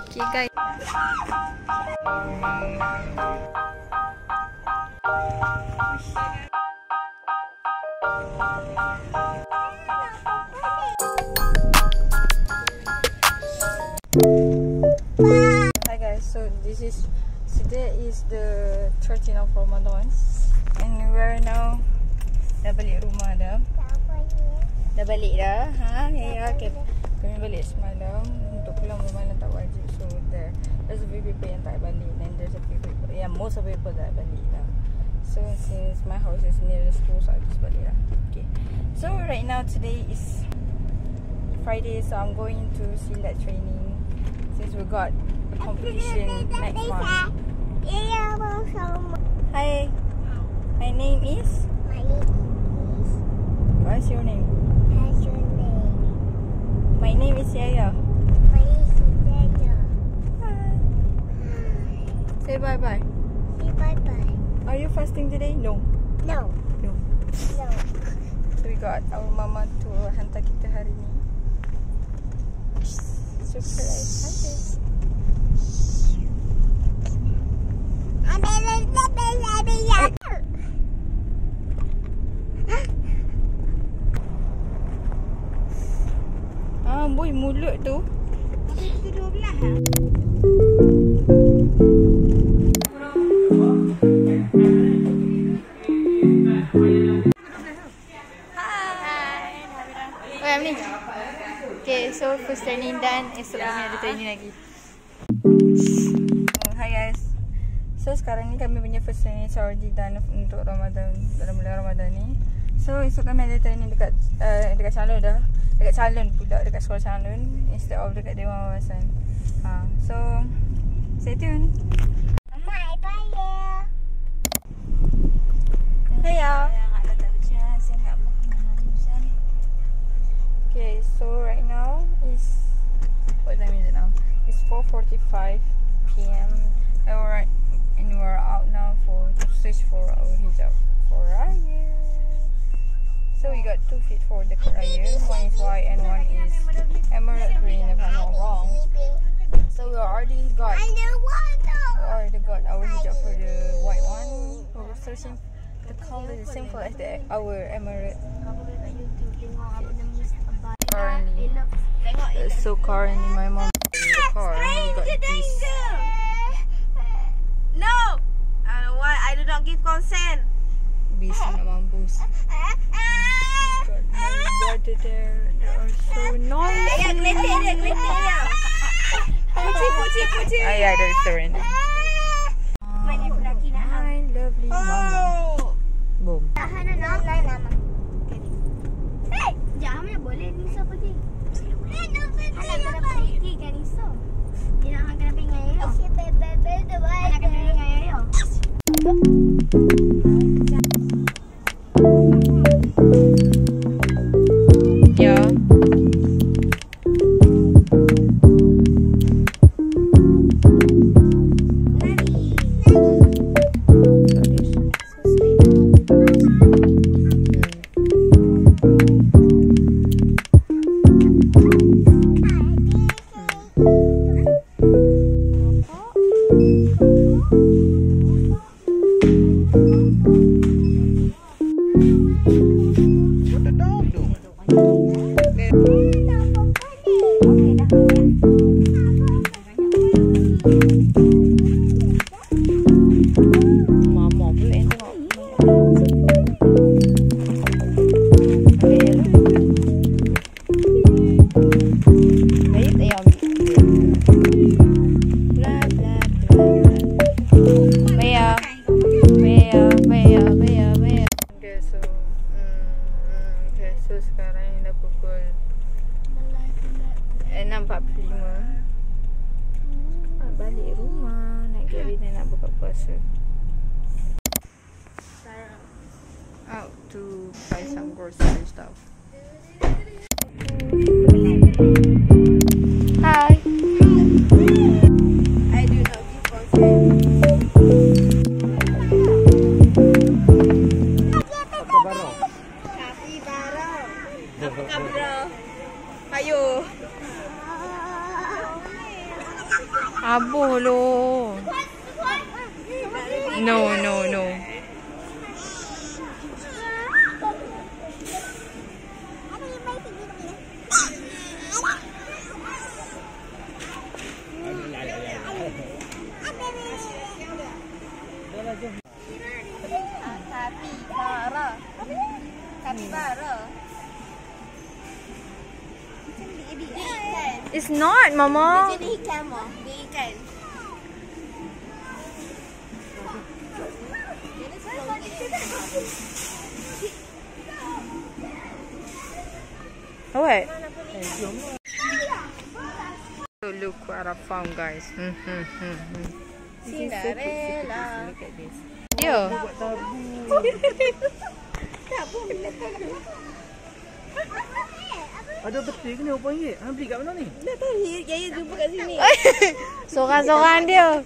Okay guys. Hi guys, so today is the 13th of Ramadan and we're now dah balik rumah dah. Dah balik dah. Ya, okay. Kami balik semalam. Untuk pulang malam tak wajib. So there's a few people yang tak balik, and there's a few people, most of the people tak balik lah. So since my house is near the school, so I just balik lah. Okay. So right now today is Friday, so I'm going to silat training since we got a competition next month. Hi. My name is? What's your name? My name is Yaya. Hi. Say bye-bye. Say bye-bye. Are you fasting today? No. No. No. No. So we got our mama to hantar kita hari ni. Super excited. Boy, mulut tu. Ni. Okay, so first training done. Esok kami ada training lagi. Hi guys. So sekarang ni kami punya first training already done untuk Ramadan, dalam bulan Ramadan ni. So esok kami ada training dekat Calon dah. Dekat Calon pula, dekat sekolah Calon instead of dekat Dewan Wawasan. So stay tuned. Bye bye. Hiya. Okay, so right now is, what time is it now? It's 4:45 PM and we're out now to search for our hijab for Raya. So we got 2 feet for the Raya. One is white and one is emerald green if I'm not wrong. So we already got our hijab for the white one. We're searching the color is simple as our emerald. Currently my mom in the car. We got this. No! I do not give consent. Bisa nak mampus. Got my brother there. They are so noisy. Kelitik dia. Puci. Yeah, they're stirring. My lovely mama. Boom. Hey, jangan boleh Nisa pergi. Anak kena pergi kan Nisa. Dia nak kena pergi dengan Yayo. Anak kena pergi dengan Yayo. Yeah. So sekarang ni dah pukul 6.45. Balik rumah, nak get ready nak buka puasa. Out to buy some grocery stuff. Hi. I do not give consent. Ayo. Aboh lo. No. Kapibara. It's not, Mama. Dia jenis ikan mah. Dia ikan. What? So look what I found, guys. Cinderella. Look at this. Yeah. Ada peti ke ni RM4? Beli kat mana ni? Dah tahu Yaya jumpa kat sini. Sorang-sorang dia.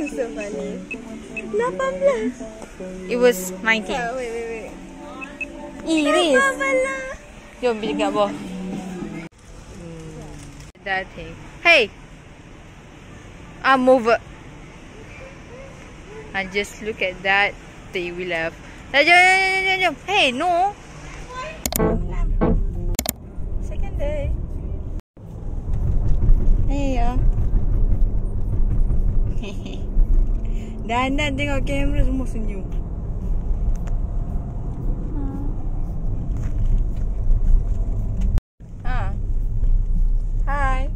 So funny. 18. It was 19. Wait. Iris. Jom pergi kat bawah. That thing. Hey. Move. And just look at that thing we left. Jom. Hey, no. Second day. Hey, ya. Dan tengok kamera semua senyum. Hi.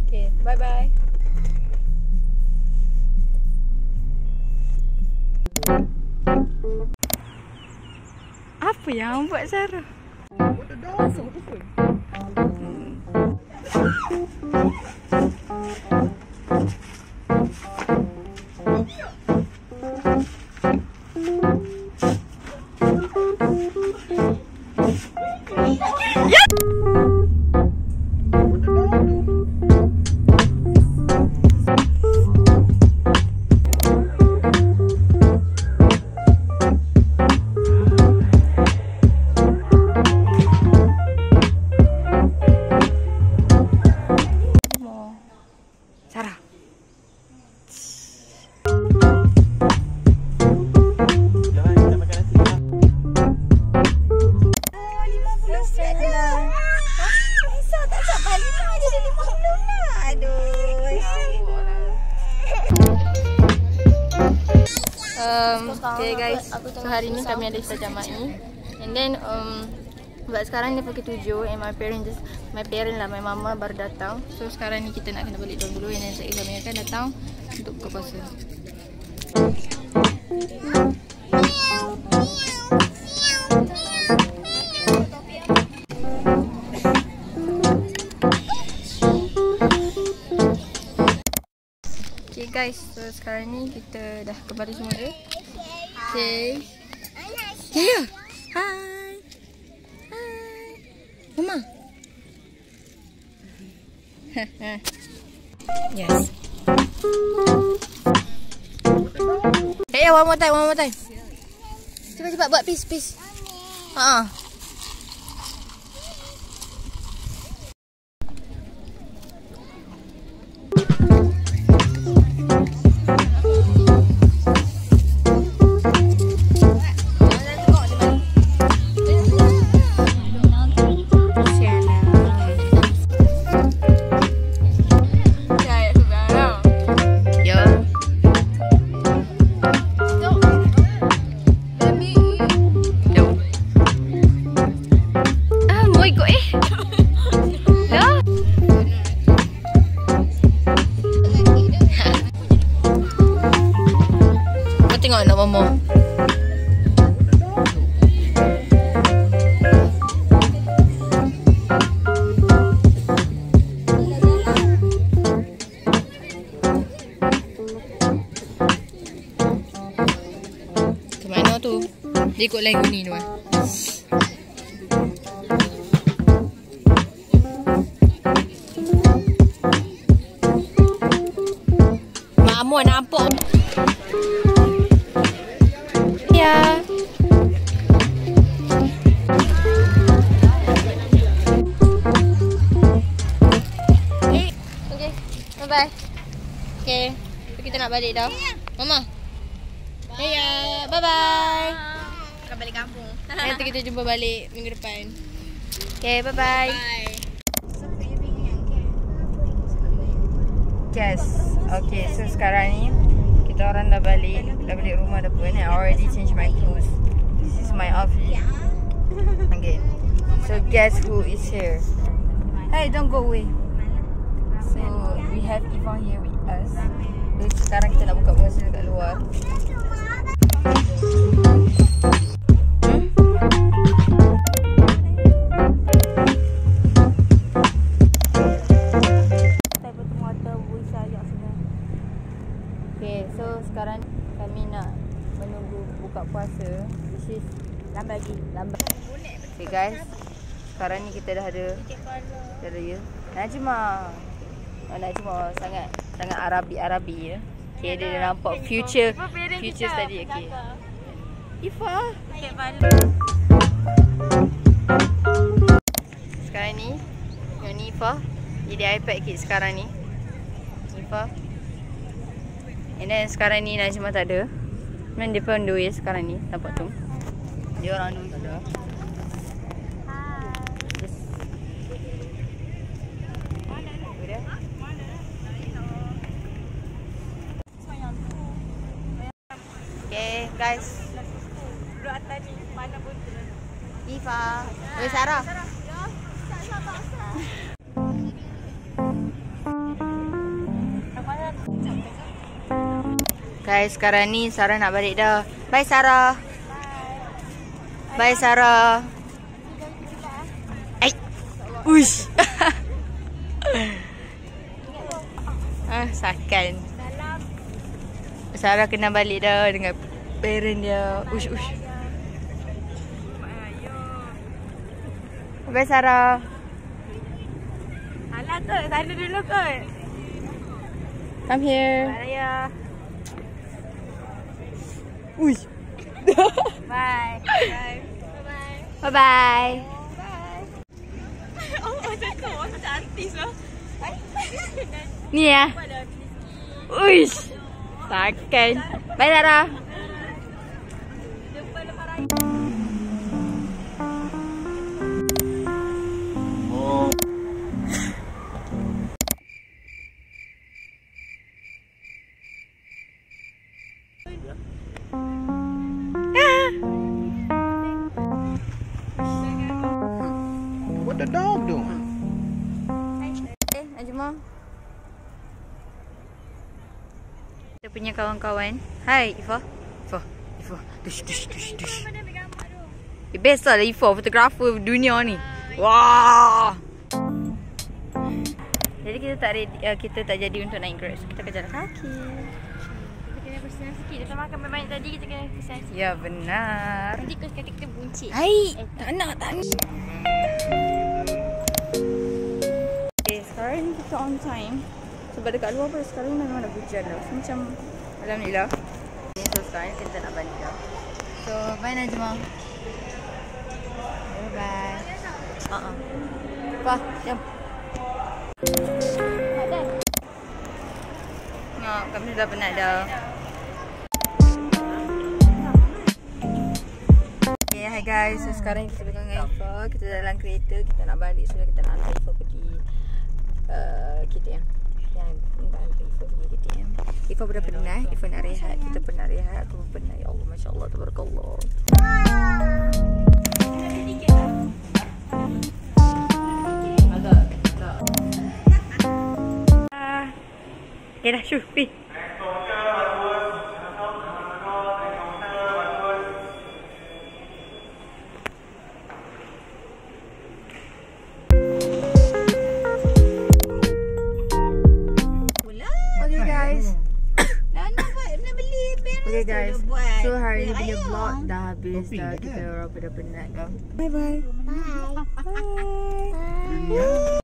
Okay, bye-bye. Apa yang buat Sarah? Masuk pun. Sarah. Jangan kita makan nasi. Bisa tak sampai 5 je, 50 lah. Aduh. Okay guys, so hari ni kami ada Iftar Jama'i. And then buat sekarang ni pukul 7 and my mama baru datang. So sekarang ni kita nak kena balik dulu and then kami akan datang untuk buka puasa. Okay guys, so sekarang ni kita dah kembali semua dia. Okay. Yeah. Hi. Mama. Yes. Hey, one more time. Cepat buat peace. Tengok nak Momo. Ke mana tu? Dia ikut lagu ni tu. Mak Mu nampak. Ya. Okay, bye-bye. Okay, kita nak balik dah. Mama. Ya, bye-bye. Akan balik kampung. Nanti kita jumpa balik minggu depan. Okay, bye-bye. Yes. Okay, so sekarang ni kita orang dah balik rumah dah pun. I already changed my clothes. This is my outfit. Okay. So guess who is here? Hey, don't go away. So we have Eva here with us. Sekarang kita nak buka puasa dekat luar. Okay, so sekarang kami nak menunggu buka puasa. This is lambat lagi. Okay guys, sekarang ni kita dah ada ya. Najma sangat Arabi ya. Okay, dia dah nampak future tadi. Okay. Ifa. Sekarang ni yang ni Ifa. Jadi iPad kid sekarang ni. Ifa. And then sekarang ni Najma tak ada. Memang dia pun dua sekarang ni. Nampak tu. Dia orang dua tak ada. Okay guys. Duduk atas ni. Mana pun tu. Ifa. Sarah. Guys, sekarang ni Sarah nak balik dah. Bye Sarah. Bye Sarah. Uish. Sakan. Sarah kena balik dah dengan parent dia. Uish. Bye Sarah. Alah kot, sana dulu kot. Come here. Raya. Uish. Bye. Bye bye. Oh, macam tu. Macam artis lah. Ni ya. Uish. Takkan. Bye Sarah. What the dog doing? Najma. Kita punya kawan-kawan. Hai Ifa. Ifa. Dush. Best lah Ifa, fotografer dunia ni. Wah. Jadi kita tak jadi untuk naik Grab. Kita akan jalan kaki. Kita kena persiapan sikit. Kita makan banyak tadi, kita kena persiapan sikit. Ya benar. Nanti kata kita buncit. Hai, tak nak. Okay, sekarang ni kita on time. Sebab dekat luar pun sekarang memang dah hujan dah. So, macam alhamdulillah. So sekarang kita nak balik dah. So bye Najma. Bye. Wah, jom. Tengok, kami dah penat dah. Okay, hi guys. So sekarang kita dengan Ifa. Kita dalam kereta. Kita nak balik. So kita nak hantar Ifa pergi KTM. Yang minta hantar Ifa pergi KTM. Ifa dah penat. Ifa nak rehat. Kita pun nak rehat. Aku pun penat. Ya Allah, Masya Allah, Tabarakallah. Okay dah, syuh, pergi. Okay guys, so hari ni punya vlog dah habis dah. Kita orang pada penat dah. Bye bye. Bye.